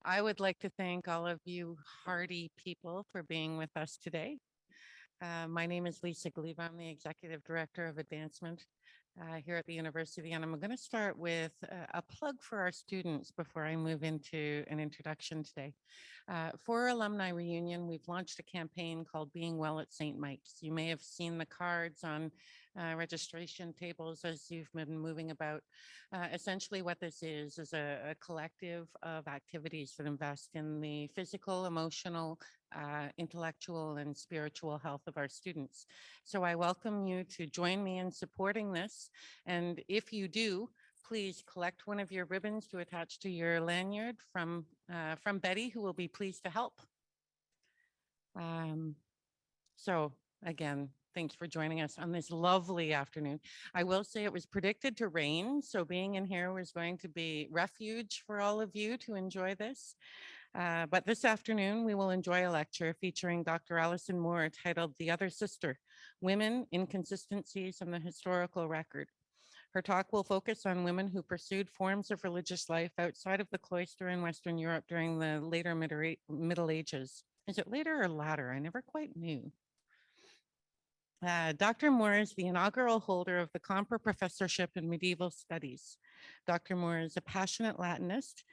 I would like to thank all of you hardy people for being with us today. My name is Lisa Glebe. I'm the Executive Director of Advancement here at the University, and I'm going to start with a plug for our students before I move into an introduction today. For Alumni Reunion, we've launched a campaign called Being Well at St. Mike's. You may have seen the cards on registration tables as you've been moving about. Essentially what this is a collective of activities that invest in the physical, emotional, intellectual and spiritual health of our students. So I welcome you to join me in supporting this. And if you do, please collect one of your ribbons to attach to your lanyard from Betty, who will be pleased to help. So again, thanks for joining us on this lovely afternoon. I will say it was predicted to rain, so being in here was going to be refuge for all of you to enjoy this. But this afternoon, we will enjoy a lecture featuring Dr. Alison More titled The Other Sister, Women, Inconsistencies, and the Historical Record. Her talk will focus on women who pursued forms of religious life outside of the cloister in Western Europe during the later Middle Ages. Is it later or latter? I never quite knew. Dr. Moore is the inaugural holder of the Comper Professorship in Medieval Studies. Dr. Moore is a passionate Latinist,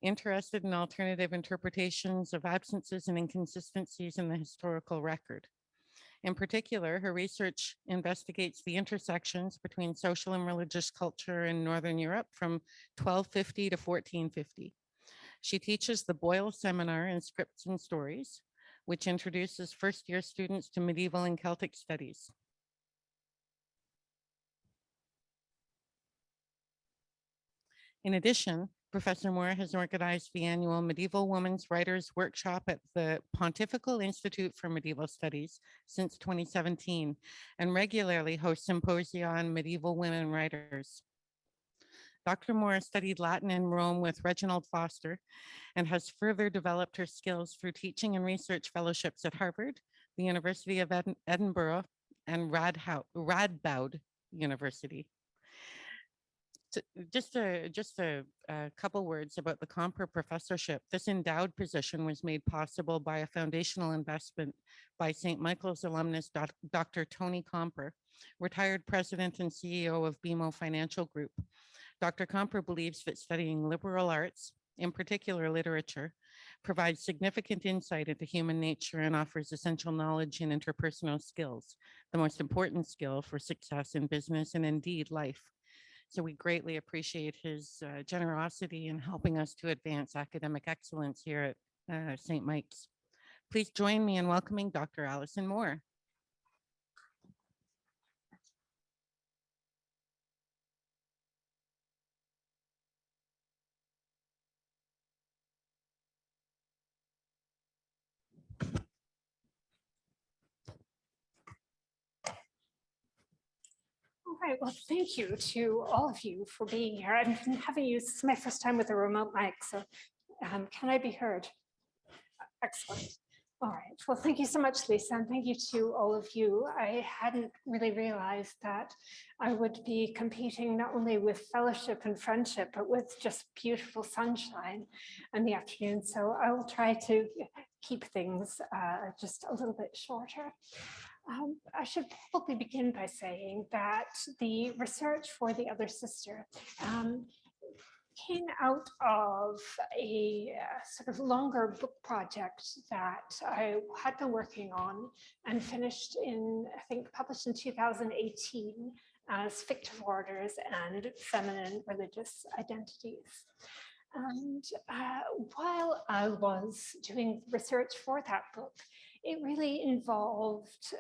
interested in alternative interpretations of absences and inconsistencies in the historical record. In particular, her research investigates the intersections between social and religious culture in Northern Europe from 1250 to 1450. She teaches the Boyle Seminar in Scripts and Stories, which introduces first-year students to medieval and Celtic studies. In addition, Professor Moore has organized the annual Medieval Women's Writers Workshop at the Pontifical Institute for Medieval Studies since 2017 and regularly hosts symposia on medieval women writers. Dr. Moore studied Latin in Rome with Reginald Foster and has further developed her skills through teaching and research fellowships at Harvard, the University of Edinburgh, and Radboud University. So just a couple words about the Comper Professorship. This endowed position was made possible by a foundational investment by St. Michael's alumnus, Dr. Tony Comper, retired president and CEO of BMO Financial Group. Dr. Comper believes that studying liberal arts, in particular literature, provides significant insight into human nature and offers essential knowledge in interpersonal skills, the most important skill for success in business and indeed life. So we greatly appreciate his generosity in helping us to advance academic excellence here at St. Mike's. Please join me in welcoming Dr. Alison More. All right, well, thank you to all of you for being here. I'm having used, this is my first time with a remote mic, so can I be heard? Excellent. All right, well, thank you so much, Lisa, and thank you to all of you. I hadn't really realized that I would be competing not only with fellowship and friendship, but with just beautiful sunshine in the afternoon. So I will try to keep things just a little bit shorter. I should probably begin by saying that the research for The Other Sister came out of a sort of longer book project that I had been working on and finished in, I think, published in 2018 as Fictive Orders and Feminine Religious Identities. And while I was doing research for that book, it really involved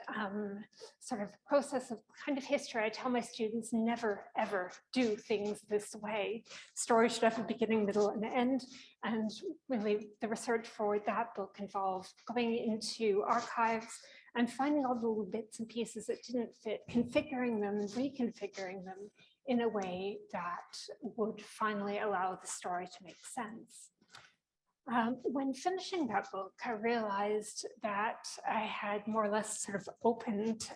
sort of process of kind of history. I tell my students never, ever do things this way. Stories should have a beginning, middle, and end. And really the research for that book involved going into archives and finding all the little bits and pieces that didn't fit, configuring them, reconfiguring them in a way that would finally allow the story to make sense. When finishing that book, I realized that I had more or less sort of opened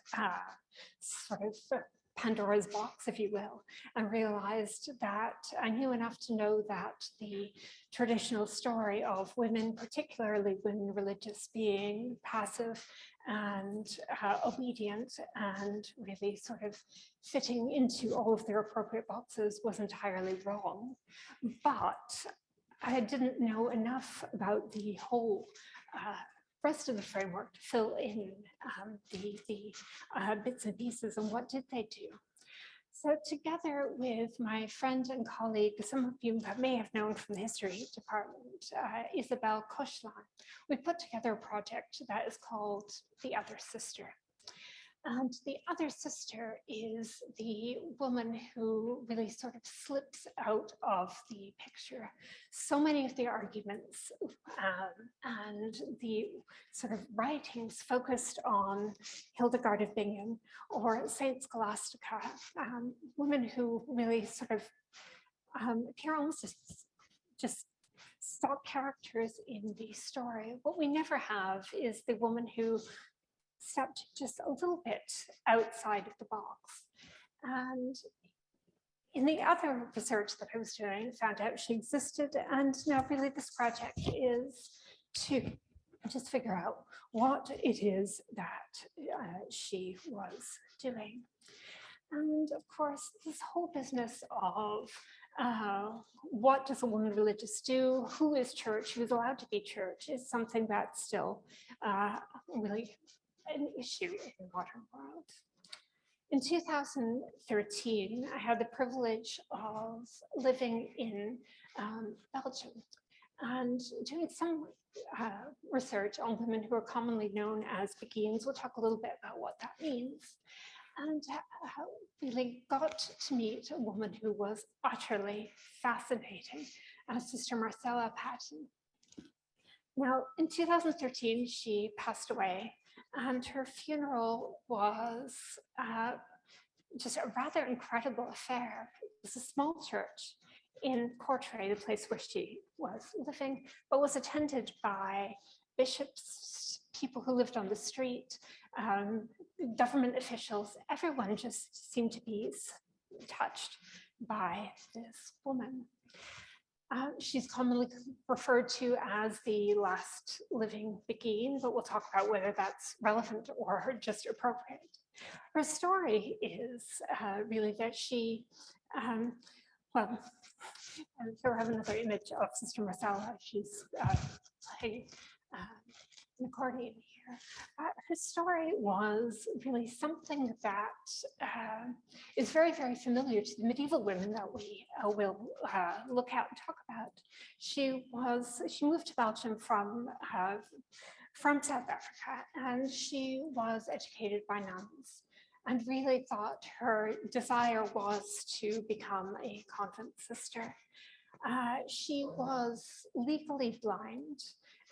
sort of Pandora's box, if you will, and realized that I knew enough to know that the traditional story of women, particularly women religious, being passive and obedient and really sort of fitting into all of their appropriate boxes was entirely wrong. But I didn't know enough about the whole rest of the framework to fill in the bits and pieces. And what did they do? So together with my friend and colleague, some of you may have known from the history department, Isabel Koshlan, we put together a project that is called The Other Sister. And the other sister is the woman who really sort of slips out of the picture. So many of the arguments and the sort of writings focused on Hildegard of Bingen or Saint Scholastica, women who really sort of appear almost as just stock characters in the story. What we never have is the woman who stepped just a little bit outside of the box. And in the other research that I was doing, found out she existed. And now really this project is to just figure out what it is that she was doing. And of course, this whole business of what does a woman religious do? Who is church? Who is allowed to be church? Is something that's still really an issue in the modern world. In 2013, I had the privilege of living in Belgium and doing some research on women who are commonly known as beguines. We'll talk a little bit about what that means. And really got to meet a woman who was utterly fascinating, Sister Marcella Patton. Now, in 2013, she passed away, and her funeral was just a rather incredible affair. It was a small church in Courtrai, the place where she was living, but was attended by bishops, people who lived on the street, government officials. Everyone just seemed to be touched by this woman. She's commonly referred to as the last living beguine, but we'll talk about whether that's relevant or just appropriate. Her story is really that she, well, and here I have another image of Sister Marcella. She's playing an accordion here. Her story was really something that is very, very familiar to the medieval women that we will look at and talk about. She moved to Belgium from South Africa, and she was educated by nuns and really thought her desire was to become a convent sister. She was legally blind,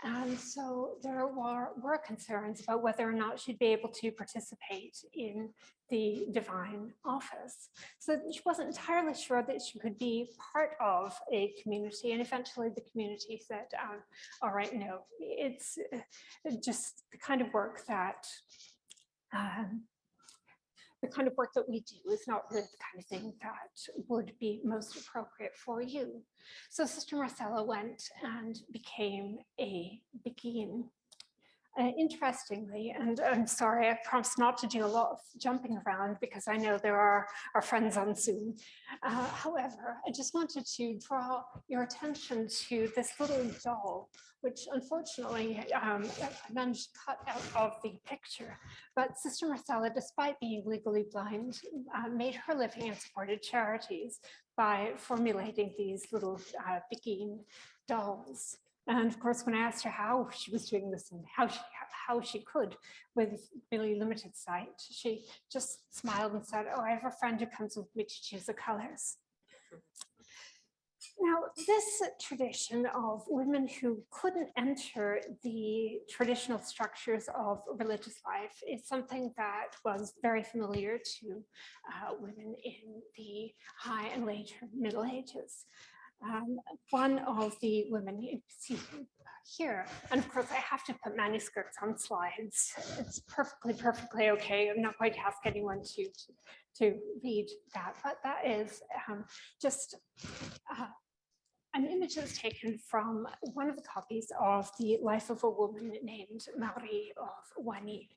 and so there were concerns about whether or not she'd be able to participate in the divine office. So she wasn't entirely sure that she could be part of a community, and eventually the community said, all right, no, it's just the kind of work that we do is not really the kind of thing that would be most appropriate for you. So Sister Marcella went and became a beguine. Interestingly, and I'm sorry, I promise not to do a lot of jumping around because I know there are our friends on Zoom. However, I just wanted to draw your attention to this little doll, which unfortunately I managed to cut out of the picture. But Sister Marcella, despite being legally blind, made her living and supported charities by formulating these little beguine dolls. And of course, when I asked her how she was doing this and how she could with really limited sight, she just smiled and said, oh, I have a friend who comes with me to choose the colors. Now, this tradition of women who couldn't enter the traditional structures of religious life is something that was very familiar to women in the high and later Middle Ages. One of the women, you see here, and of course I have to put manuscripts on slides. It's perfectly okay. I'm not going to ask anyone to read that, but that is just an image that's taken from one of the copies of the life of a woman named Marie of Wany.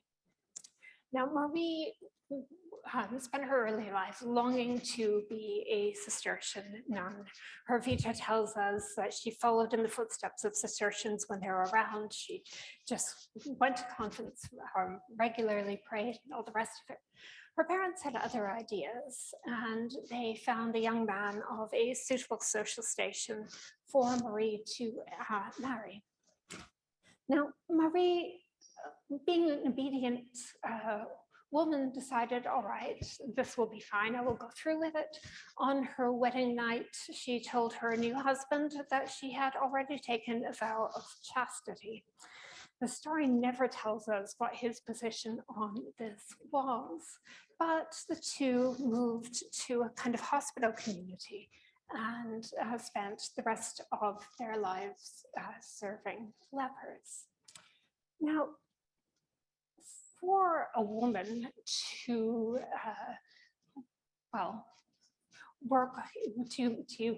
Now, Marie spent her early life longing to be a Cistercian nun. Her Vita tells us that she followed in the footsteps of Cistercians when they were around. She just went to convents, regularly prayed, and all the rest of it. Her parents had other ideas, and they found a young man of a suitable social station for Marie to marry. Now, Marie, being an obedient woman, decided, all right, this will be fine, I will go through with it. On her wedding night, she told her new husband that she had already taken a vow of chastity. The story never tells us what his position on this was, but the two moved to a kind of hospital community and spent the rest of their lives serving lepers. Now, for a woman to, work to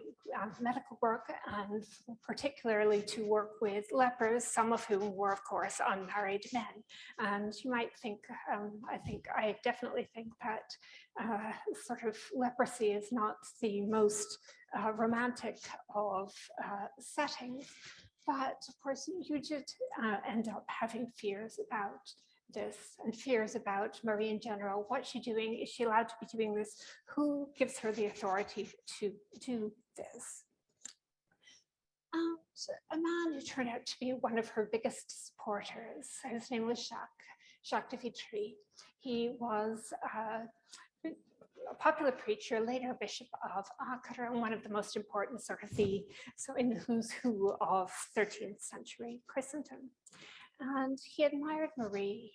medical work, and particularly to work with lepers, some of whom were, of course, unmarried men. And you might think, I definitely think that sort of leprosy is not the most romantic of settings, but of course you did end up having fears about this and fears about Marie in general. What's she doing? Is she allowed to be doing this? Who gives her the authority to do this? A man who turned out to be one of her biggest supporters, his name was Jacques de Vitry. He was a popular preacher, later Bishop of Acre, and one of the most important in the who's who of 13th century Christendom. And he admired Marie,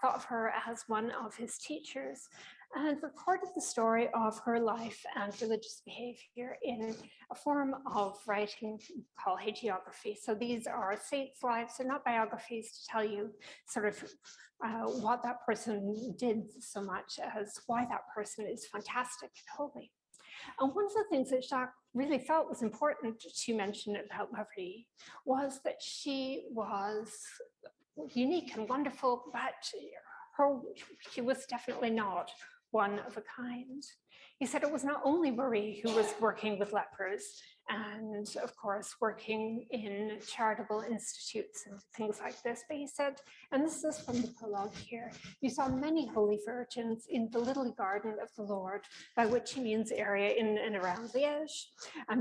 thought of her as one of his teachers, and recorded the story of her life and religious behavior in a form of writing called hagiography. So these are saints' lives, they're not biographies to tell you sort of what that person did so much as why that person is fantastic and holy. And one of the things that Jacques really felt was important to mention about Marie was that she was unique and wonderful, but she was definitely not one of a kind. He said it was not only Marie who was working with lepers and, of course, working in charitable institutes and things like this, but he said, and this is from the prologue here, you saw many holy virgins in the little garden of the Lord, by which he means area in and around Liège.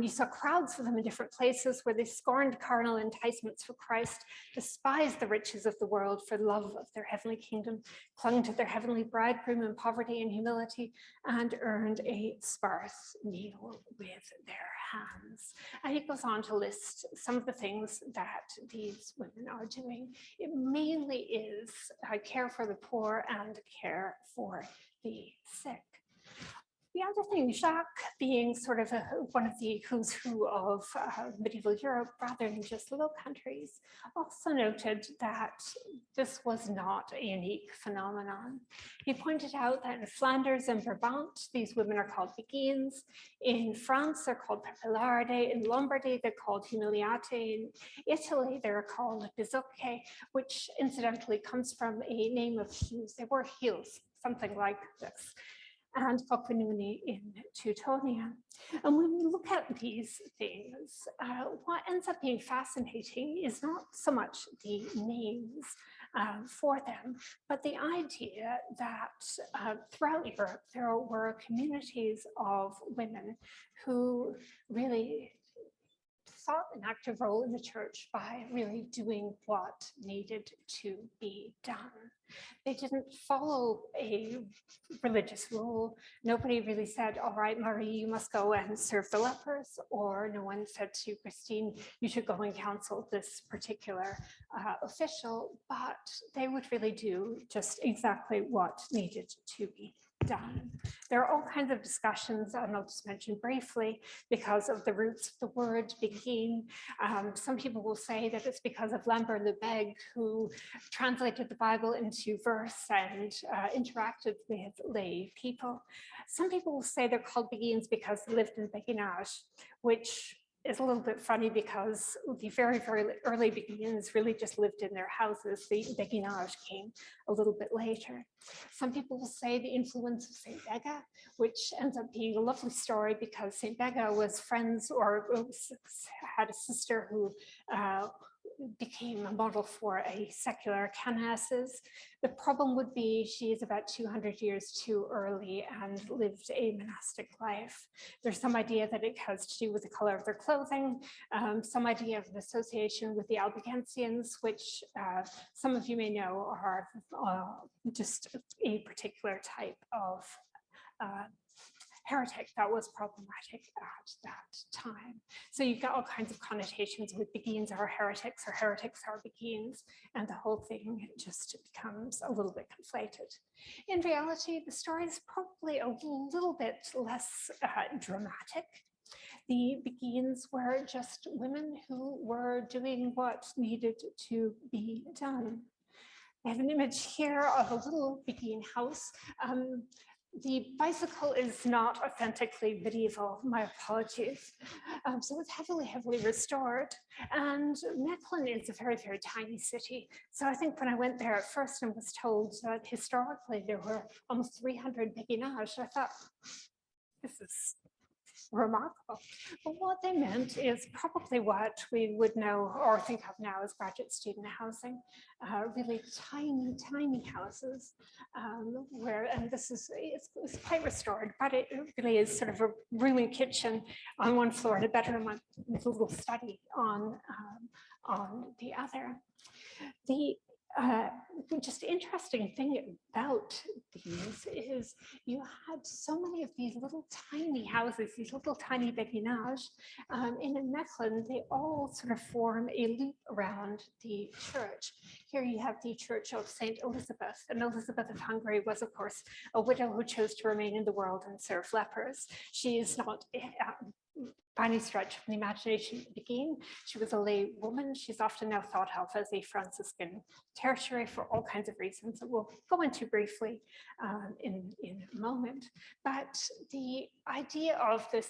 You saw crowds of them in different places where they scorned carnal enticements for Christ, despised the riches of the world for love of their heavenly kingdom, clung to their heavenly bridegroom in poverty and humility, and earned a sparse meal with their hands. And he goes on to list some of the things that these women are doing. It mainly is care for the poor and care for the sick. The other thing, Jacques, being sort of one of the who's who of medieval Europe, rather than just Low Countries, also noted that this was not a unique phenomenon. He pointed out that in Flanders and Brabant, these women are called Beguines. In France, they're called Papillarde. In Lombardy, they're called Humiliate. In Italy, they're called Bizocche, which incidentally comes from a name of Hughes. They were Heels, something like this, and Coquinuni in Teutonia. And when we look at these things, what ends up being fascinating is not so much the names for them, but the idea that throughout Europe, there were communities of women who really sought an active role in the church by really doing what needed to be done. They didn't follow a religious rule. Nobody really said, all right, Marie, you must go and serve the lepers, or no one said to Christine, you should go and counsel this particular official, but they would really do just exactly what needed to be done. There are all kinds of discussions, and I'll just mention briefly, because of the roots of the word begin. Some people will say that it's because of Lambert le Bègue, who translated the Bible into verse and interacted with lay people. Some people will say they're called beguines because they lived in béguinage, which is a little bit funny because the very, very early beguines really just lived in their houses. The béguinage came a little bit later. Some people will say the influence of Saint Bega, which ends up being a lovely story because Saint Bega was friends or had a sister who became a model for a secular canasses. The problem would be she is about 200 years too early and lived a monastic life. There's some idea that it has to do with the color of their clothing, some idea of an association with the Albigensians, which some of you may know are just a particular type of heretic that was problematic at that time. So you've got all kinds of connotations with beguines are heretics or heretics are beguines, and the whole thing just becomes a little bit conflated. In reality, the story is probably a little bit less dramatic. The beguines were just women who were doing what needed to be done. I have an image here of a little beguine house. The bicycle is not authentically medieval, my apologies. So it's heavily, heavily restored. And Mechlin is a very, very tiny city. So I think when I went there at first and was told that historically there were almost 300 béguinages, I thought, this is remarkable. But what they meant is probably what we would know or think of now as graduate student housing, really tiny, tiny houses where, and this is, it's quite restored, but it really is sort of a room and kitchen on one floor and a bedroom with a little study on the other. The just interesting thing about these is you had so many of these little tiny houses, these little tiny béguinages. In Mechlin, they all sort of form a loop around the church. Here you have the Church of St. Elizabeth, and Elizabeth of Hungary was, of course, a widow who chose to remain in the world and serve lepers. She is not by any stretch of the imagination beguine. She was a lay woman. She's often now thought of as a Franciscan tertiary for all kinds of reasons that we'll go into briefly in a moment. But the idea of this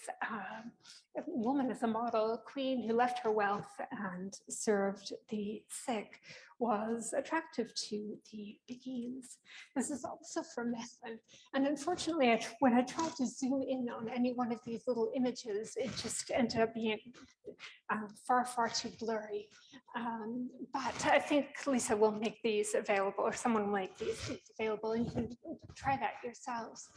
woman as a model, a queen who left her wealth and served the sick, was attractive to the beguines. This is also from Mechlin. And unfortunately, when I tried to zoom in on any one of these little images, it just ended up being far, far too blurry. But I think Lisa will make these available, or someone will make these available, and you can try that yourselves.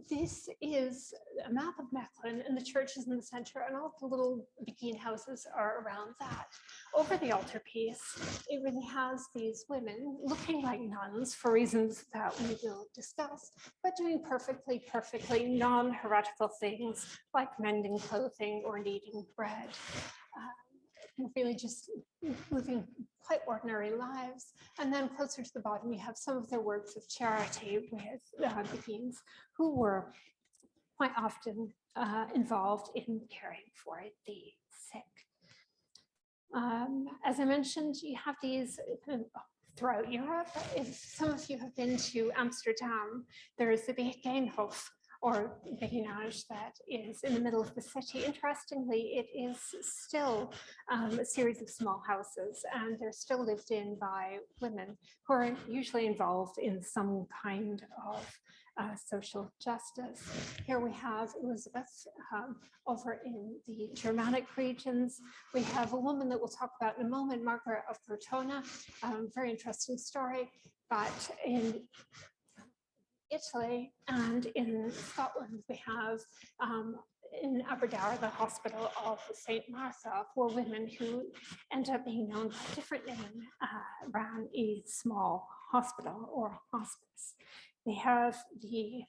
This is a map of Mechlin, and the church is in the center, and all the little beguine houses are around that. Over the altarpiece, it really has these women looking like nuns for reasons that we will discuss, but doing perfectly, perfectly non-heretical things like mending clothing or kneading bread. Really just living quite ordinary lives. And then closer to the bottom, you have some of their works of charity with beguines who were quite often involved in caring for the sick. As I mentioned, you have these throughout Europe. If some of you have been to Amsterdam, there is the Begijnhof, or béguinage, that is in the middle of the city. Interestingly, it is still a series of small houses, and they're still lived in by women who are usually involved in some kind of social justice. Here we have Elizabeth over in the Germanic regions. We have a woman that we'll talk about in a moment, Margaret of Cortona, very interesting story, but in Italy and in Scotland, we have in Aberdare, the hospital of St. Martha, for women who end up being known by a different name, ran a small hospital or hospice. They have the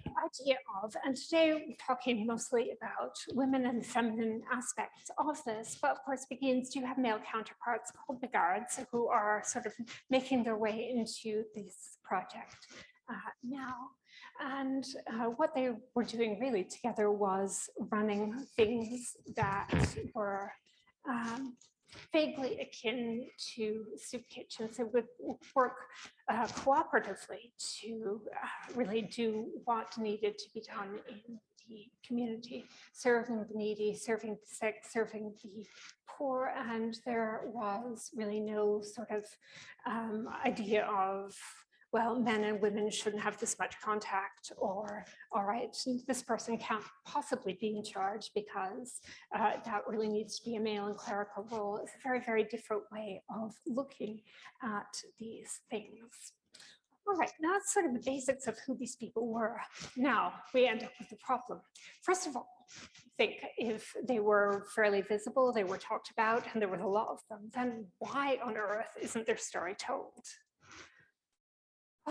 idea of, and today we're talking mostly about women and feminine aspects of this, but of course beguines do have male counterparts called beguards who are sort of making their way into this project now. And what they were doing really together was running things that were vaguely akin to soup kitchens. They would work cooperatively to really do what needed to be done in the community, serving the needy, serving the sick, serving the poor. And there was really no sort of idea of, well, men and women shouldn't have this much contact, or, all right, this person can't possibly be in charge because that really needs to be a male and clerical role. It's a very, very different way of looking at these things. All right, now that's sort of the basics of who these people were. Now we end up with the problem. First of all, I think if they were fairly visible, they were talked about, and there was a lot of them, then why on earth isn't their story told?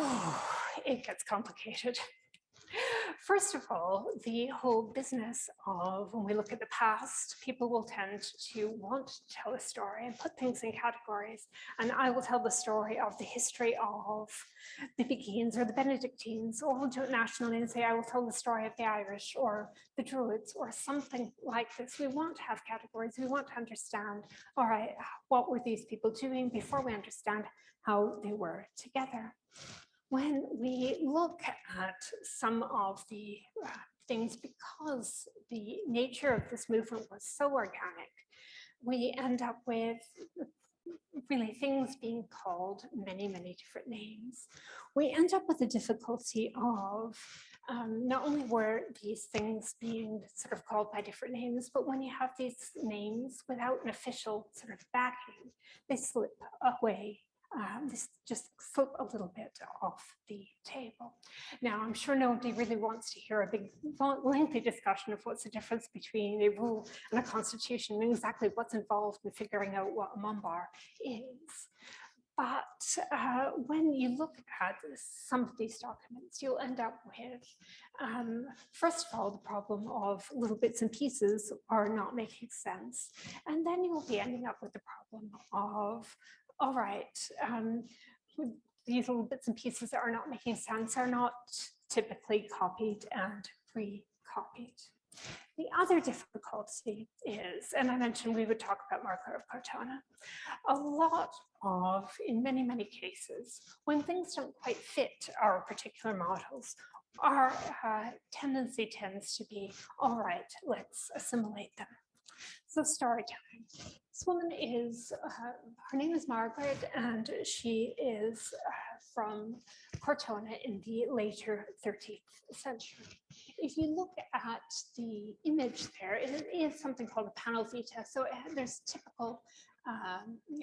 Oh, it gets complicated. First of all, the whole business of when we look at the past, people will tend to want to tell a story and put things in categories. And I will tell the story of the history of the Beguines or the Benedictines, or we'll do it nationally and say, I will tell the story of the Irish or the Druids or something like this. We want to have categories. We want to understand, all right, what were these people doing before we understand how they were together. When we look at some of the things, because the nature of this movement was so organic, we end up with really things being called many, many different names. We end up with the difficulty of not only were these things being sort of called by different names, but when you have these names without an official sort of backing, they slip away. This just slip a little bit off the table. Now, I'm sure nobody really wants to hear a big, lengthy discussion of what's the difference between a rule and a constitution and exactly what's involved in figuring out what a mumbar is. But when you look at some of these documents, you'll end up with, first of all, the problem of little bits and pieces are not making sense. And then you will be ending up with the problem of, all right, these little bits and pieces that are not making sense are not typically copied and re-copied. The other difficulty is, and I mentioned we would talk about Margaret of Cortona, a lot of, in many, many cases, when things don't quite fit our particular models, our tendency tends to be, all right, let's assimilate them. So story time. This woman is, her name is Margaret, and she is from Cortona in the later 13th century. If you look at the image there, it is something called a panel vita. So there's typical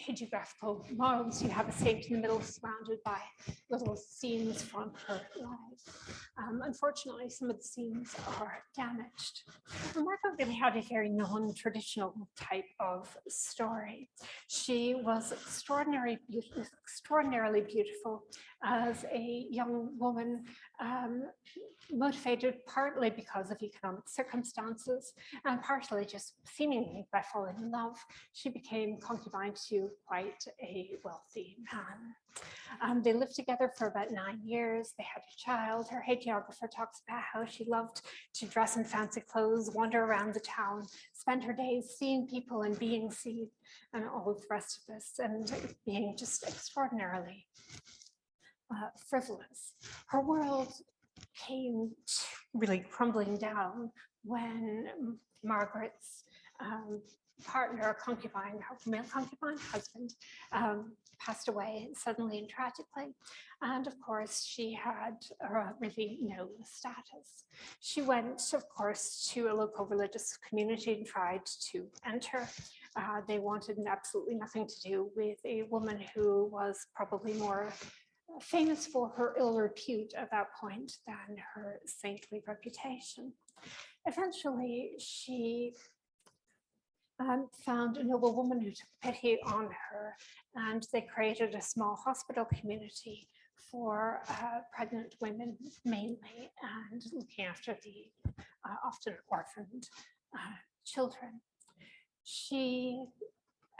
hagiographical models. You have a saint in the middle surrounded by little scenes from her life. Unfortunately, some of the scenes are damaged. And Margaret really had a very non-traditional type of story. She was extraordinarily beautiful as a young woman, motivated partly because of economic circumstances and partly just seemingly by falling in love. She became concubine to quite a wealthy man. They lived together for about 9 years. They had a child. Her hagiographer talks about how she loved to dress in fancy clothes, wander around the town, spend her days seeing people and being seen, and all of the rest of this, and being just extraordinarily frivolous. Her world came really crumbling down when Margaret's partner, concubine, her male concubine husband, passed away suddenly and tragically. And of course, she had really no status. She went, of course, to a local religious community and tried to enter. They wanted absolutely nothing to do with a woman who was probably more famous for her ill repute at that point than her saintly reputation. Eventually, she found a noble woman who took pity on her, and they created a small hospital community for pregnant women mainly, and looking after the often orphaned children. She,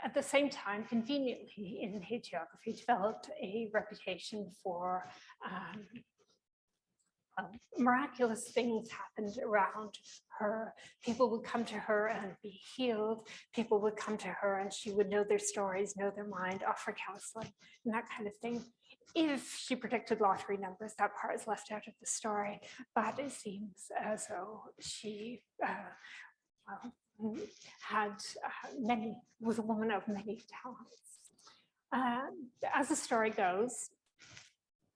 at the same time, conveniently in hagiography, developed a reputation for miraculous things happened around her. People would come to her and be healed. People would come to her and she would know their stories, know their mind, offer counseling, and that kind of thing. If she predicted lottery numbers, that part is left out of the story, but it seems as though she was a woman of many talents. As the story goes,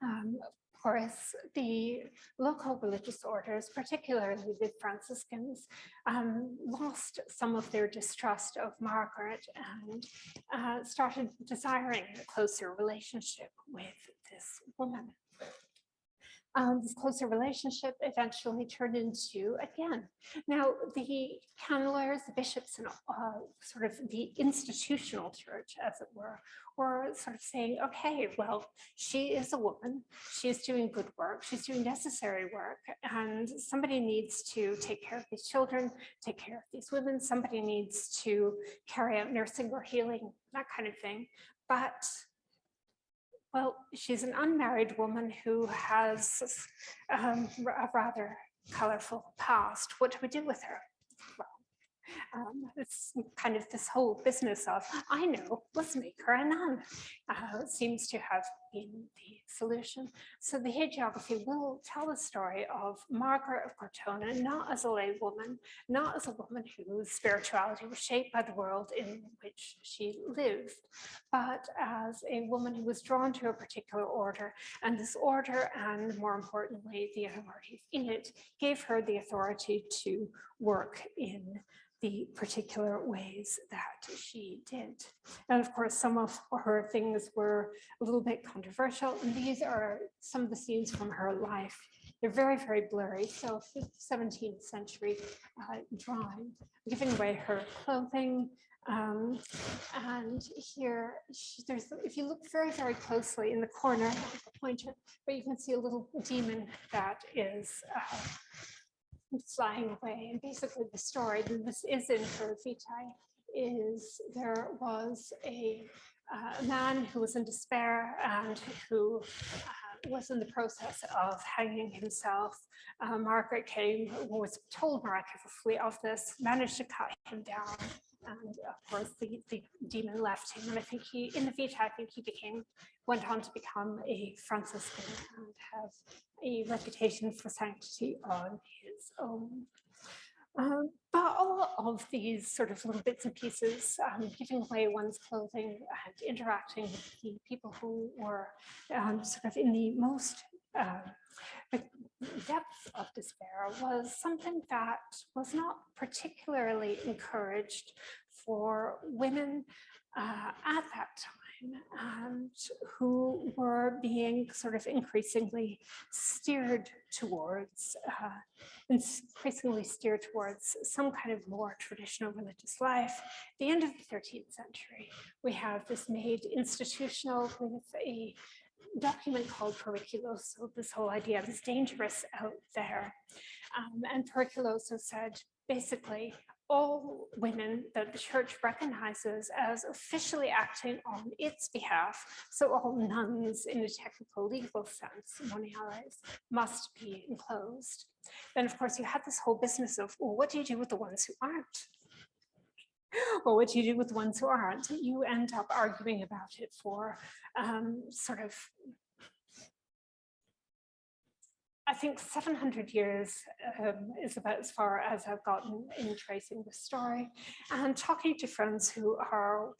of course, the local religious orders, particularly the Franciscans, lost some of their distrust of Margaret and started desiring a closer relationship with this woman. This closer relationship eventually turned into, again, now the candlers, the bishops, and sort of the institutional church, as it were sort of saying, okay, well, she is a woman, she's doing good work, she's doing necessary work, and somebody needs to take care of these children, take care of these women, somebody needs to carry out nursing or healing, that kind of thing. But well, she's an unmarried woman who has a rather colorful past. What do we do with her? Well, it's kind of this whole business of, I know, let's make her a nun, seems to have been the solution. So the hagiography will tell the story of Margaret of Cortona, not as a lay woman, not as a woman whose spirituality was shaped by the world in which she lived, but as a woman who was drawn to a particular order, and this order, and more importantly, the authorities in it, gave her the authority to work in the particular ways that she did. And of course, some of her things were a little bit controversial, and these are some of the scenes from her life. They're very, very blurry. So 17th century drawing, giving away her clothing. And here, if you look very, very closely in the corner, I'll point it, but you can see a little demon that is flying away. And basically the story, this is in her vitae, is there was a man who was in despair and who was in the process of hanging himself. Margaret came, was told miraculously of this, managed to cut him down. And of course, the demon left him. And I think in the vitae, I think he went on to become a Franciscan and have a reputation for sanctity on his own. But all of these sort of little bits and pieces, giving away one's clothing and interacting with the people who were sort of in the most depths of despair, was something that was not particularly encouraged for women at that time, and who were being sort of increasingly steered towards some kind of more traditional religious life. At the end of the 13th century, we have this made institutional with a document called Periculoso, this whole idea of it's dangerous out there. And Periculoso said, basically, all women that the church recognizes as officially acting on its behalf, so all nuns in a technical legal sense, moniales, must be enclosed. Then of course you have this whole business of, well, what do you do with the ones who aren't? Well, what do you do with the ones who aren't? You end up arguing about it for sort of, I think 700 years is about as far as I've gotten in tracing the story, and talking to friends who are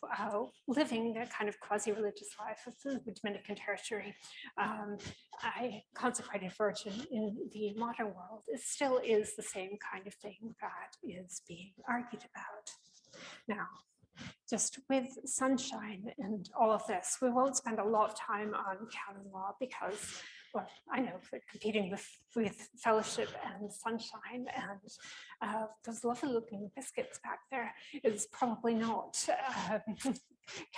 living a kind of quasi-religious life in the Dominican territory. I consecrated virgin in the modern world, it still is the same kind of thing that is being argued about. Now, just with sunshine and all of this, we won't spend a lot of time on canon law because, well, I know we're competing with fellowship and sunshine, and those lovely looking biscuits back there is probably not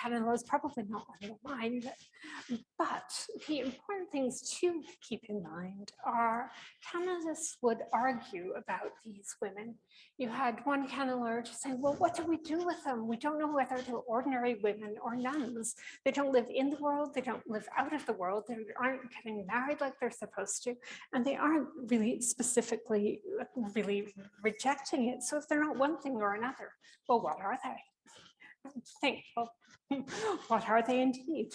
canon law is probably not on your mind. But the important things to keep in mind are canonists would argue about these women. You had one canon lawyer just saying, well, what do we do with them? We don't know whether they're ordinary women or nuns. They don't live in the world, they don't live out of the world, they aren't getting married like they're supposed to, and they aren't really specifically really rejecting it. So if they're not one thing or another, well, what are they? Think, well, what are they indeed?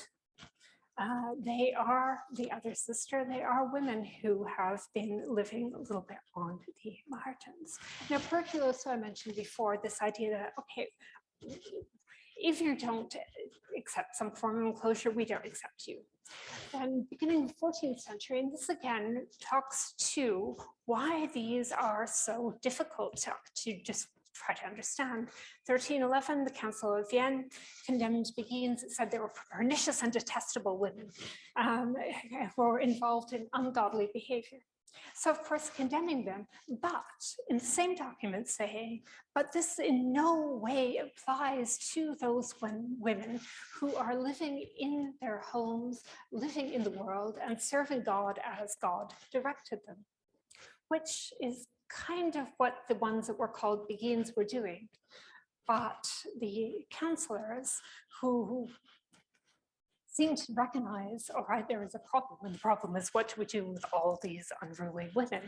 They are the other sister. They are women who have been living a little bit on the margins. Now, tuberculosis, I mentioned before, this idea that, okay, if you don't accept some form of enclosure, we don't accept you. And beginning of the 14th century, and this again talks to why these are so difficult to just try to understand. 1311, the Council of Vienne condemned beguines. It said they were pernicious and detestable women who were involved in ungodly behavior. So of course, condemning them, but in the same document saying, but this in no way applies to those women who are living in their homes, living in the world and serving God as God directed them, which is kind of what the ones that were called beguines were doing. But the counselors who seem to recognize, all right, there is a problem, and the problem is what do we do with all these unruly women?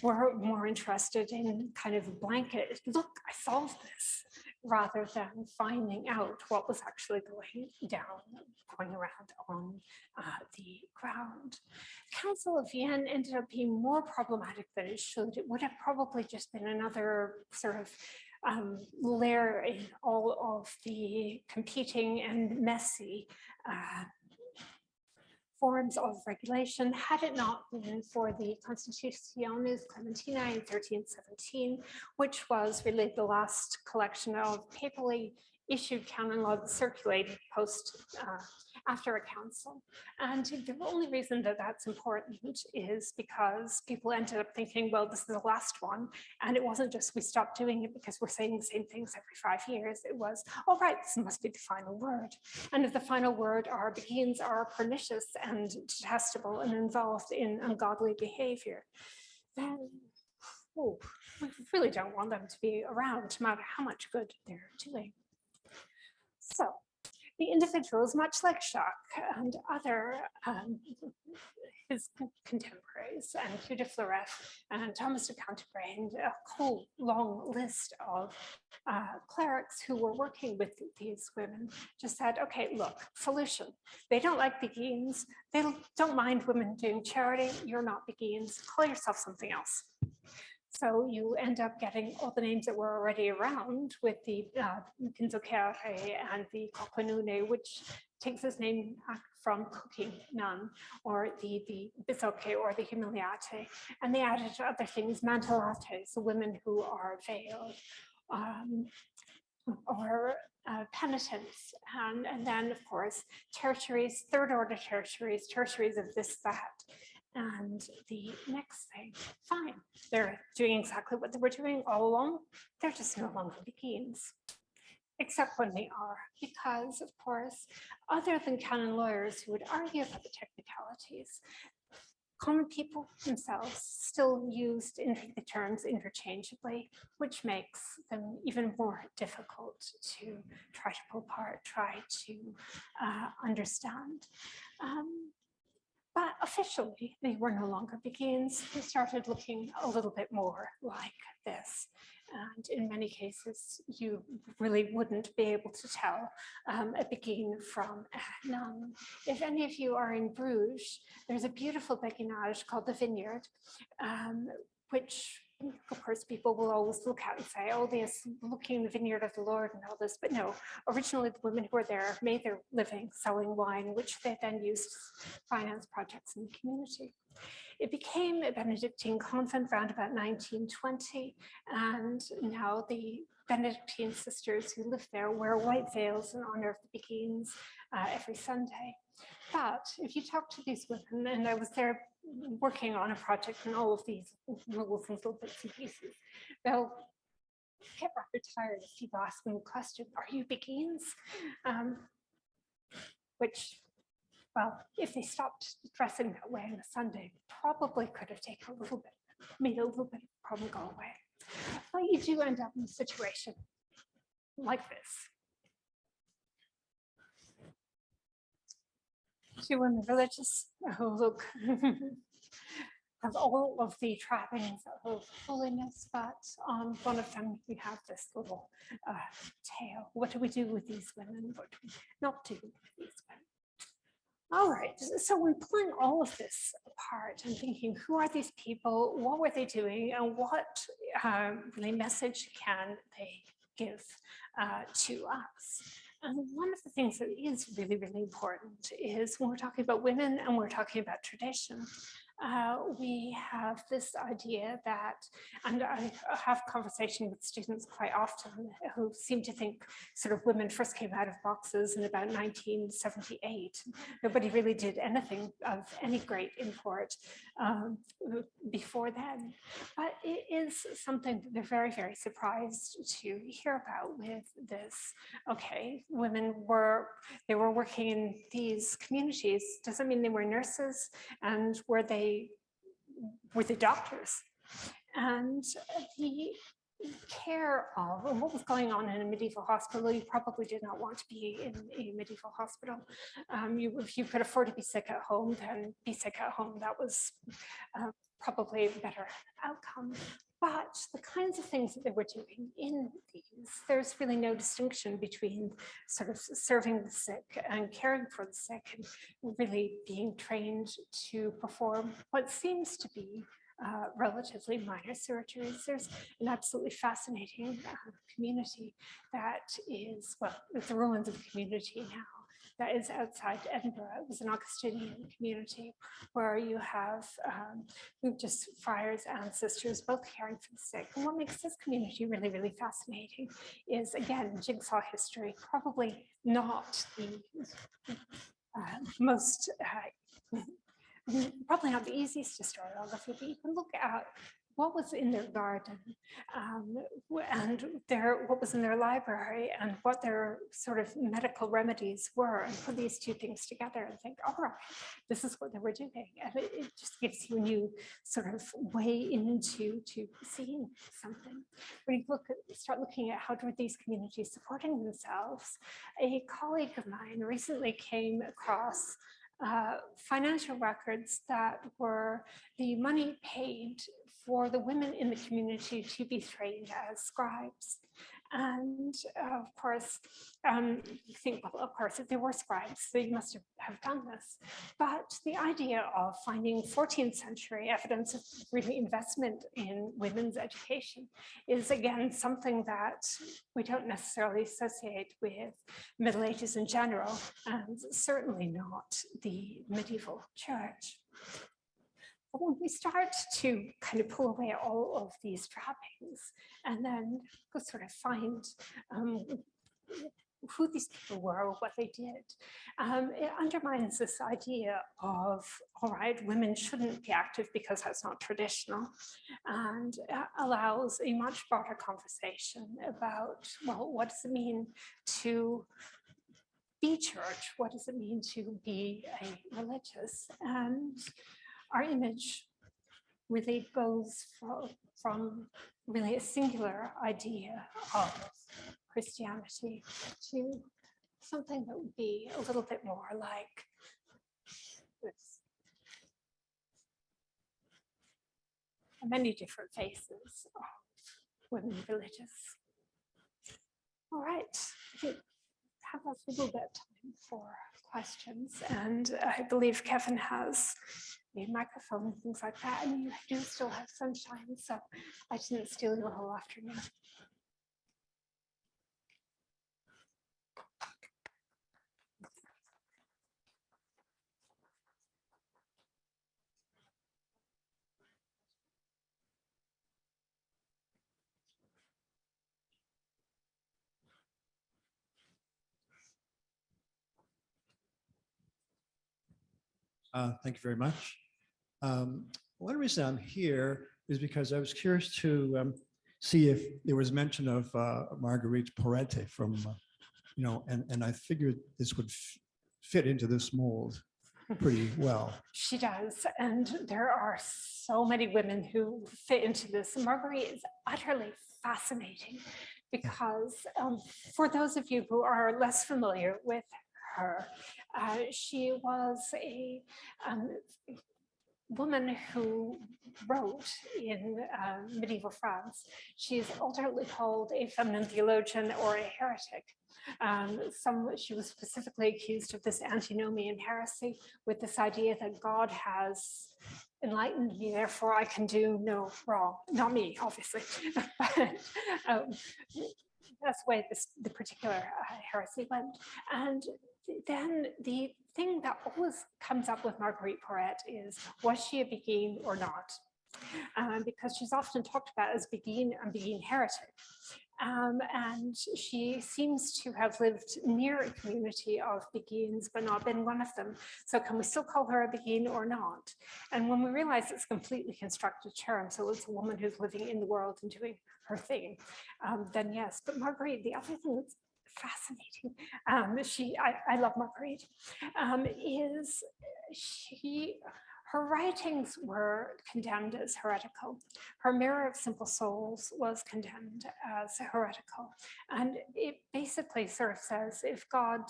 Were more interested in kind of blanket, look, I solved this, rather than finding out what was actually going around on the ground. Council of Vienne ended up being more problematic than it should. It would have probably just been another sort of layer in all of the competing and messy forms of regulation, had it not been for the Constitutiones Clementina in 1317, which was really the last collection of papally issued canon law that circulated after a council. And the only reason that that's important is because people ended up thinking, well, this is the last one. And it wasn't just we stopped doing it because we're saying the same things every 5 years. It was, all right, this must be the final word. And if the final word are beguines are pernicious and detestable and involved in ungodly behavior, then we really don't want them to be around, no matter how much good they're doing. So the individuals, much like Jacques and other his contemporaries, and Hugh de Fleuret and Thomas de Canterbury, and a whole long list of clerics who were working with these women, just said, okay, look, solution. They don't like beguines. They don't mind women doing charity. You're not beguines. Call yourself something else. So you end up getting all the names that were already around with the Pinzocere and the Coquenune, which takes its name from cooking nun, or the Bisoke or the Humiliate. And they added other things, Mantellates, the women who are veiled, or penitents. And then, of course, tertiaries, third order tertiaries of this, that. And the next thing, fine, they're doing exactly what they were doing all along. They're just no longer beguines, except when they are, because of course, other than canon lawyers who would argue about the technicalities, common people themselves still used the terms interchangeably, which makes them even more difficult to try to pull apart, try to understand. But officially, they were no longer beguines. They started looking a little bit more like this. And in many cases, you really wouldn't be able to tell a beguine from a nun. If any of you are in Bruges, there's a beautiful beguinage called the Vineyard, which of course people will always look at and say, oh, this looking the vineyard of the Lord and all this, but no, originally the women who were there made their living selling wine, which they then used to finance projects in the community. It became a Benedictine convent around about 1920, and now the Benedictine sisters who live there wear white veils in honor of the beguines every Sunday. But if you talk to these women, and I was there working on a project and all of these rules and little bits and pieces, they'll get rather tired of people asking the question, are you beguines? Which, well, if they stopped dressing that way on a Sunday, probably could have taken a little bit, made a little bit of the problem go away. But you do end up in a situation like this. Two women religious who look have all of the trappings of holiness, but on one of them we have this little tale. What do we do with these women? What do we not do with these women? All right, so we're pulling all of this apart and thinking, who are these people? What were they doing? And what really message can they give to us? And one of the things that is really, really important is when we're talking about women and we're talking about tradition, we have this idea that, and I have conversation with students quite often who seem to think sort of women first came out of boxes in about 1978. Nobody really did anything of any great import before then. But it is something that they're very, very surprised to hear about with this. Okay, women were working in these communities. Doesn't mean they were nurses, and were they doctors? And the care of what was going on in a medieval hospital, you probably did not want to be in a medieval hospital. If you could afford to be sick at home, then be sick at home. That was probably a better outcome. But the kinds of things that they were doing in these, there's really no distinction between sort of serving the sick and caring for the sick and really being trained to perform what seems to be relatively minor surgeries. There's an absolutely fascinating community that is, well, it's the ruins of a community now that is outside Edinburgh. It was an Augustinian community where you have just friars and sisters both caring for the sick. And what makes this community really, really fascinating is, again, jigsaw history, probably not the most probably not the easiest historiography, but you can look at what was in their garden and what was in their library and what their sort of medical remedies were, and put these two things together and think, all right, this is what they were doing. And it just gives you a new sort of way into seeing something. When you start looking at how were these communities supporting themselves, a colleague of mine recently came across financial records that were the money paid for the women in the community to be trained as scribes. And of course, you think, well, of course, if they were scribes, they must have done this. But the idea of finding 14th century evidence of really investment in women's education is, again, something that we don't necessarily associate with Middle Ages in general, and certainly not the medieval church. But when we start to kind of pull away all of these trappings and then go sort of find who these people were or what they did, it undermines this idea of, all right, women shouldn't be active because that's not traditional, and allows a much broader conversation about, well, what does it mean to be church? What does it mean to be a religious? And our image really goes from really a singular idea of Christianity to something that would be a little bit more like this. Many different faces of women religious. All right, I have a little bit of time for questions, and I believe Kevin has a microphone and things like that, and you do still have sunshine, so I didn't steal your whole afternoon. Thank you very much. One reason I'm here is because I was curious to see if there was mention of Marguerite Parente from, and I figured this would fit into this mold pretty well. She does, and there are so many women who fit into this. Marguerite is utterly fascinating because for those of you who are less familiar with her, she was a woman who wrote in medieval France. She is alternately called a feminine theologian or a heretic. She was specifically accused of this antinomian heresy with this idea that God has enlightened me, therefore I can do no wrong. Not me, obviously, but that's the way the particular heresy went. And then the thing that always comes up with Marguerite Parente is, was she a Beguine or not? Because she's often talked about as Beguine and Beguine heretic. And she seems to have lived near a community of Beguines, but not been one of them. So can we still call her a Beguine or not? And when we realize it's a completely constructed term, so it's a woman who's living in the world and doing her thing, then yes. But Marguerite, the other thing that's fascinating, I love Marguerite, is her writings were condemned as heretical. Her Mirror of Simple Souls was condemned as heretical. And it basically sort of says, if God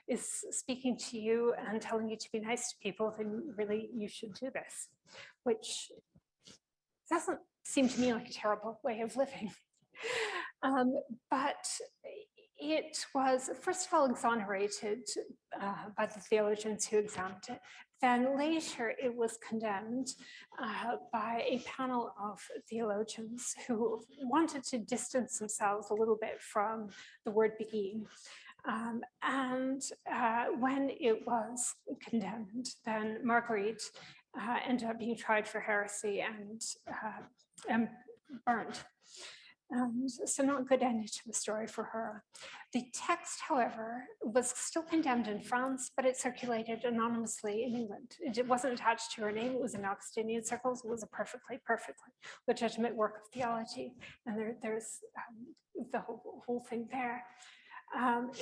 is speaking to you and telling you to be nice to people, then really you should do this, which doesn't seem to me like a terrible way of living. But it was, first of all, exonerated by the theologians who examined it. Then later it was condemned by a panel of theologians who wanted to distance themselves a little bit from the word Beguine. When it was condemned, then Marguerite ended up being tried for heresy and burned. So not a good ending to the story for her. The text, however, was still condemned in France, but it circulated anonymously in England. It wasn't attached to her name. It was in Augustinian circles. It was a perfectly legitimate work of theology. And there's the whole thing there.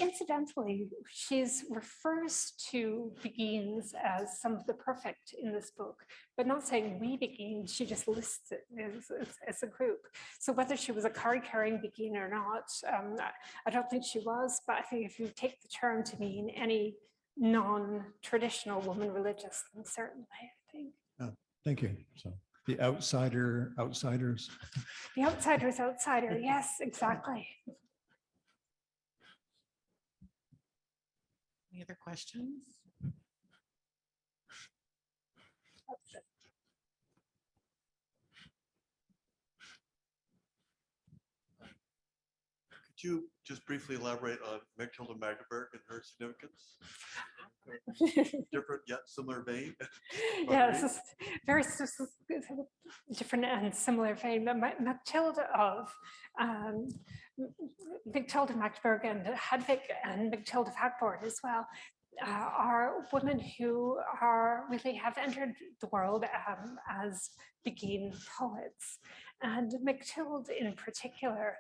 Incidentally, she refers to Beguines as some of the perfect in this book, but not saying we Beguines, she just lists it as a group. So whether she was a card-carrying Beguine or not, I don't think she was, but I think if you take the term to mean any non-traditional woman religious, then certainly, I think. Thank you. So the outsiders. The outsider's outsider, yes, exactly. Any other questions? Could you just briefly elaborate on Mechtilde Magdeburg and her significance? Different yet similar vein. Yeah, this is very different and similar vein. But Mechtilde Magdeburg and Hedwig and Mechtilde of Hackborn as well are women who really have entered the world as Beguine poets. And Mechtilde in particular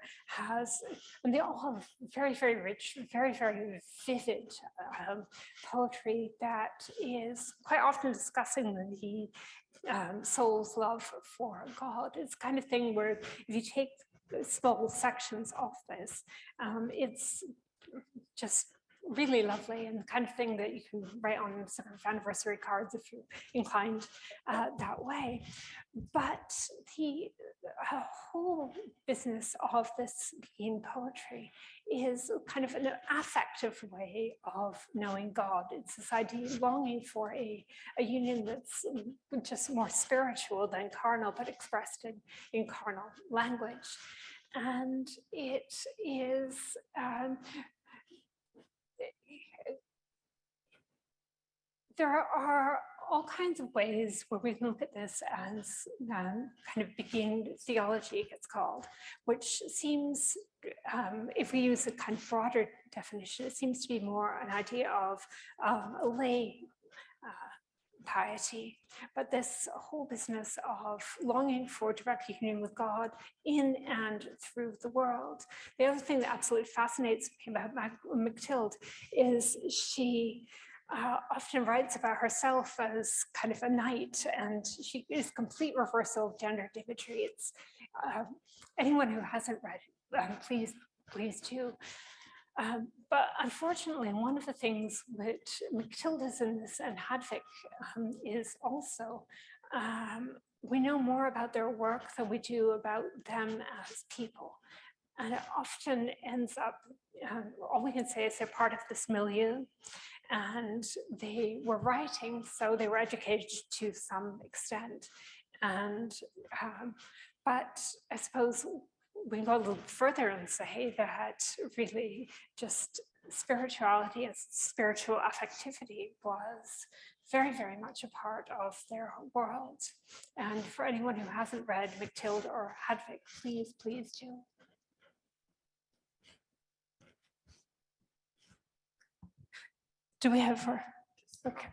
and they all have very, very rich, very, very vivid poetry that is quite often discussing the soul's love for God. It's the kind of thing where if you take small sections of this, it's just really lovely and the kind of thing that you can write on sort of anniversary cards if you're inclined that way. But the whole business of this Beguine poetry is kind of an affective way of knowing God. It's this idea of longing for a union that's just more spiritual than carnal, but expressed in carnal language. And it is there are all kinds of ways where we can look at this as kind of Beguine theology, it's called, which seems, if we use a kind of broader definition, it seems to be more an idea of a lay piety, but this whole business of longing for direct union with God in and through the world. The other thing that absolutely fascinates me about Mathilde is she often writes about herself as kind of a knight, and she is complete reversal of gendered imagery. It's anyone who hasn't read it, please do. But unfortunately, one of the things which Mathilde is in this and Hadvig is also, we know more about their work than we do about them as people. And it often ends up, all we can say is they're part of this milieu, and they were writing, so they were educated to some extent. And, but I suppose we can go a little further and say that really just spirituality and spiritual affectivity was very, very much a part of their world. And for anyone who hasn't read Mathilde or Hadvig, please do. Do we have her? Okay.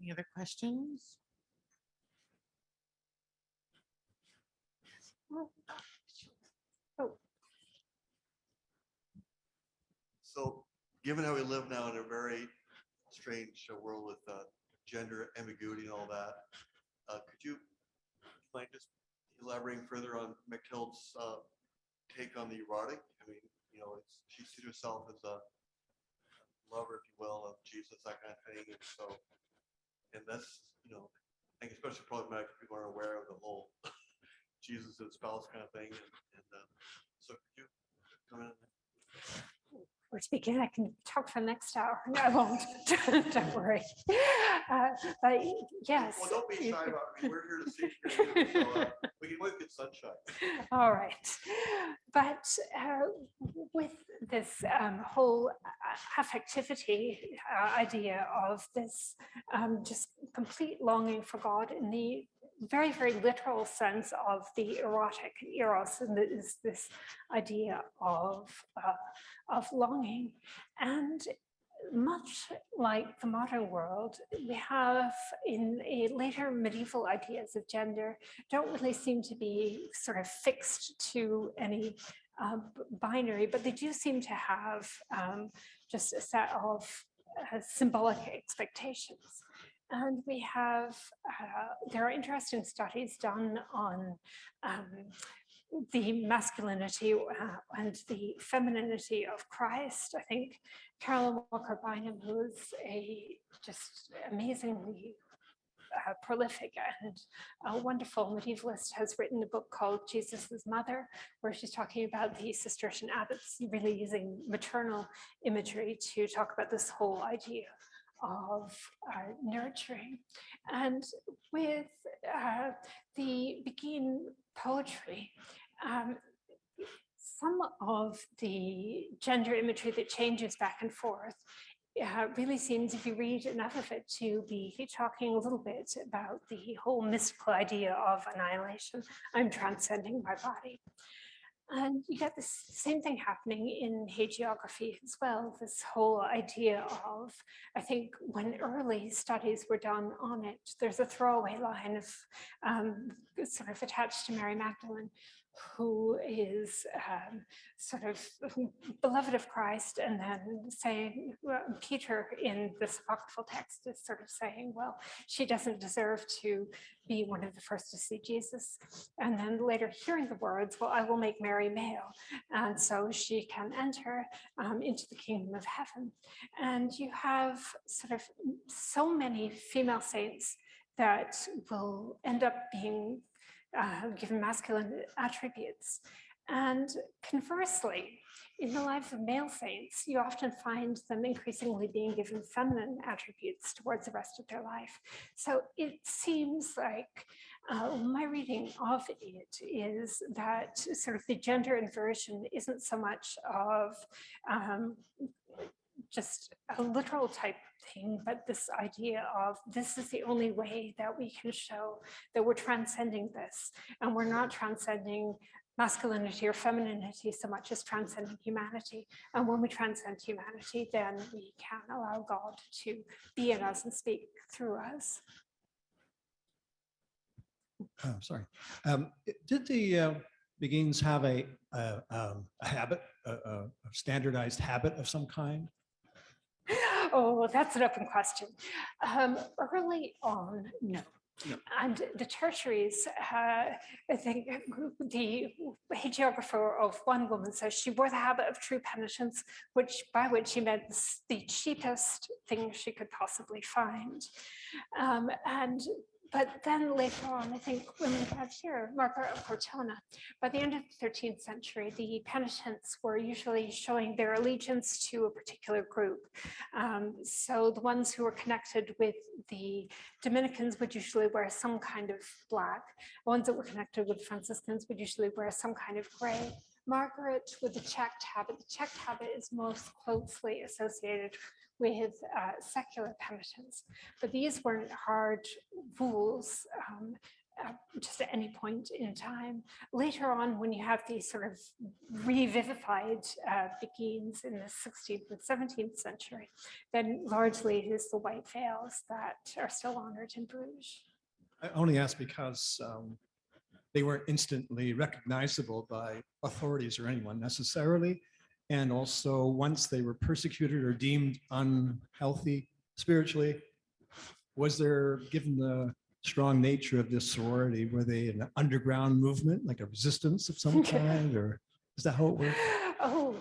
Any other questions? Oh, So given how we live now in a very strange world with gender ambiguity and all that, could you mind just elaborating further on Mathilde's take on the erotic? I mean, she sees herself as a lover, if you will, of Jesus, that kind of thing. And so, and that's, I think especially problematic if people aren't aware of the whole Jesus and spouse kind of thing. And so could you comment on that? we're speaking, I can talk for the next hour. No, I won't. Don't worry. But yes. Well, don't be shy about it. We're here to see you. So we can wait for sunshine. All right. But with this whole affectivity idea of this just complete longing for God in the very, very literal sense of the erotic, eros, and is this idea of longing. And much like the modern world, we have in a later medieval ideas of gender don't really seem to be sort of fixed to any binary, but they do seem to have just a set of symbolic expectations. And we have, there are interesting studies done on the masculinity and the femininity of Christ. I think Carolyn Walker Bynum, who is a just amazingly prolific and wonderful medievalist, has written a book called Jesus' Mother, where she's talking about the Cistercian abbots really using maternal imagery to talk about this whole idea of nurturing. And with the Beguine poetry, some of the gender imagery that changes back and forth really seems, if you read enough of it, to be talking a little bit about the whole mystical idea of annihilation. I'm transcending my body. And you get this same thing happening in hagiography as well, this whole idea of, I think when early studies were done on it, there's a throwaway line of sort of attached to Mary Magdalene, who is sort of beloved of Christ, and then saying, Peter in this apocryphal text is sort of saying, well, she doesn't deserve to be one of the first to see Jesus. And then later hearing the words, well, I will make Mary male, and so she can enter into the kingdom of heaven. And you have sort of so many female saints that will end up being given masculine attributes. And conversely, in the lives of male saints, you often find them increasingly being given feminine attributes towards the rest of their life. So it seems like my reading of it is that sort of the gender inversion isn't so much of just a literal type thing, but this idea of this is the only way that we can show that we're transcending this, and we're not transcending masculinity or femininity so much as transcending humanity. And when we transcend humanity, then we can allow God to be in us and speak through us. Oh, sorry. Did the Beguines have a habit, a standardized habit of some kind? Oh, that's an open question. Early on, no. No. And the tertiaries, I think the hagiographer of one woman says she wore the habit of true penitence, by which she meant the cheapest thing she could possibly find. But then later on, I think women have here, Margaret of Cortona, by the end of the 13th century, the penitents were usually showing their allegiance to a particular group. So the ones who were connected with the Dominicans would usually wear some kind of black. The ones that were connected with Franciscans would usually wear some kind of gray. Margaret with the checked habit. The checked habit is most closely associated with secular penitence, but these weren't hard rules just at any point in time. Later on, when you have these sort of revivified Beguines in the 16th and 17th century, then largely it is the white veils that are still honored in Bruges. I only ask because they weren't instantly recognizable by authorities or anyone necessarily. And also, once they were persecuted or deemed unhealthy spiritually, was there, given the strong nature of this sorority, were they an underground movement, like a resistance of some kind, or is that how it worked? Oh,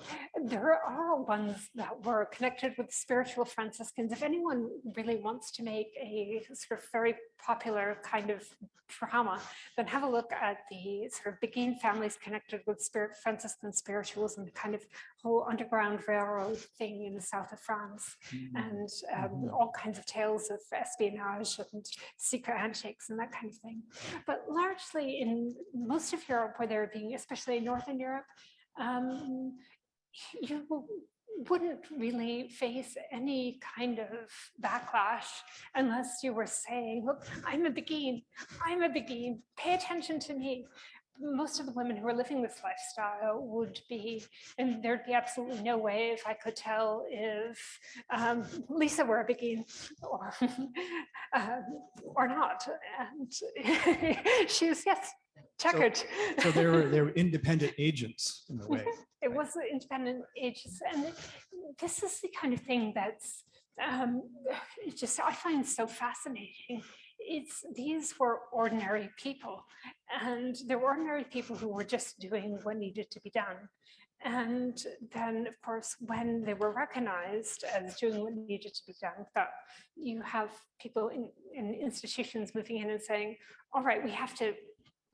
there are ones that were connected with spiritual Franciscans. If anyone really wants to make a sort of very popular kind of drama, then have a look at the sort of Beguine families connected with Franciscan spirituals and the kind of whole underground railroad thing in the south of France, and all kinds of tales of espionage and secret handshakes and that kind of thing. But largely in most of Europe, where they're being, especially in Northern Europe, you wouldn't really face any kind of backlash unless you were saying, look, I'm a Beguine, pay attention to me. Most of the women who are living this lifestyle would be, and there'd be absolutely no way if I could tell if Lisa were a Beguine or not. And she was, yes, checkered. So they were independent agents in a way. It was independent agents, and this is the kind of thing that's just I find so fascinating. These were ordinary people, and there were ordinary people who were just doing what needed to be done. And then, of course, when they were recognized as doing what needed to be done, that you have people in institutions moving in and saying, all right, we have to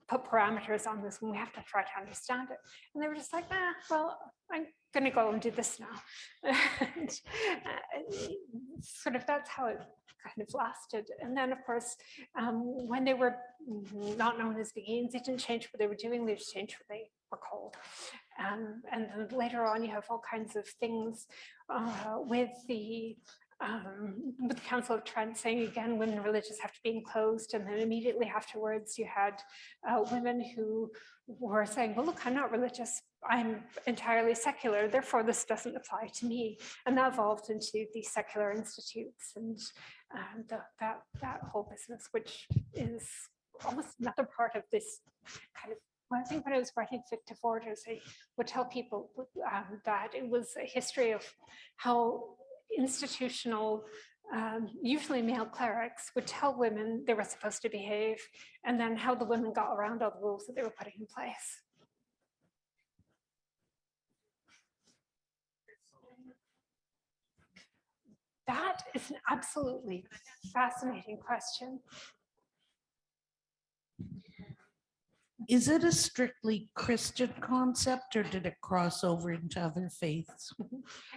put parameters on this and we have to try to understand it. And they were just like, well, I'm going to go and do this now. And, sort of that's how it kind of lasted. And then, of course, when they were not known as Beguines, they didn't change what they were doing, they just changed what they were called. And then later on, you have all kinds of things with the Council of Trent saying, again, women religious have to be enclosed. And then immediately afterwards, you had women who were saying, well, look, I'm not religious. I'm entirely secular. Therefore, this doesn't apply to me. And that evolved into the secular institutes and that whole business, which is almost another part of this kind of, well, I think when I was writing fictive orders, I would tell people that it was a history of how institutional, usually male clerics would tell women they were supposed to behave, and then how the women got around all the rules that they were putting in place. That is an absolutely fascinating question. Is it a strictly Christian concept, or did it cross over into other faiths?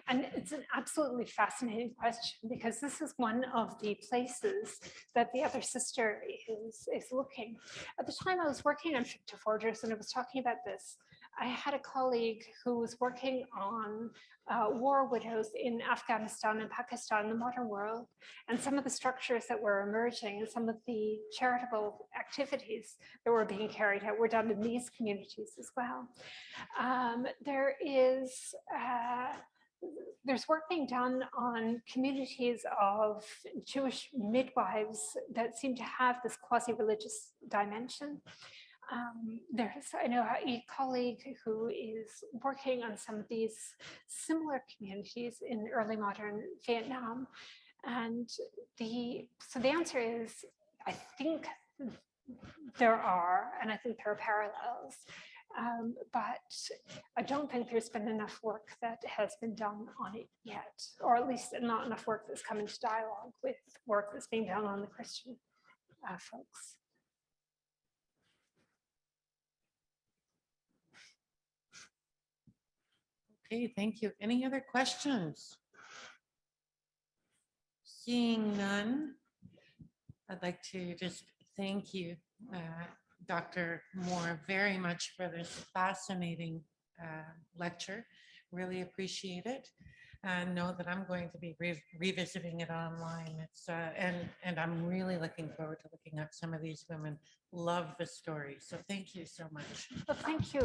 And it's an absolutely fascinating question, because this is one of the places that the other sister is looking. At the time I was working on fictive orders and I was talking about this, I had a colleague who was working on war widows in Afghanistan and Pakistan, the modern world, and some of the structures that were emerging and some of the charitable activities that were being carried out were done in these communities as well. There's work being done on communities of Jewish midwives that seem to have this quasi-religious dimension. I know a colleague who is working on some of these similar communities in early modern Vietnam. And so the answer is, I think there are, and I think there are parallels. But I don't think there's been enough work that has been done on it yet, or at least not enough work that's come into dialogue with work that's being done on the Christian folks. Okay, thank you. Any other questions? Seeing none, I'd like to just thank you, Dr. Moore, very much for this fascinating lecture. Really appreciate it. And know that I'm going to be revisiting it online. It's and I'm really looking forward to looking at some of these women. Love the story. So thank you so much. Well, thank you.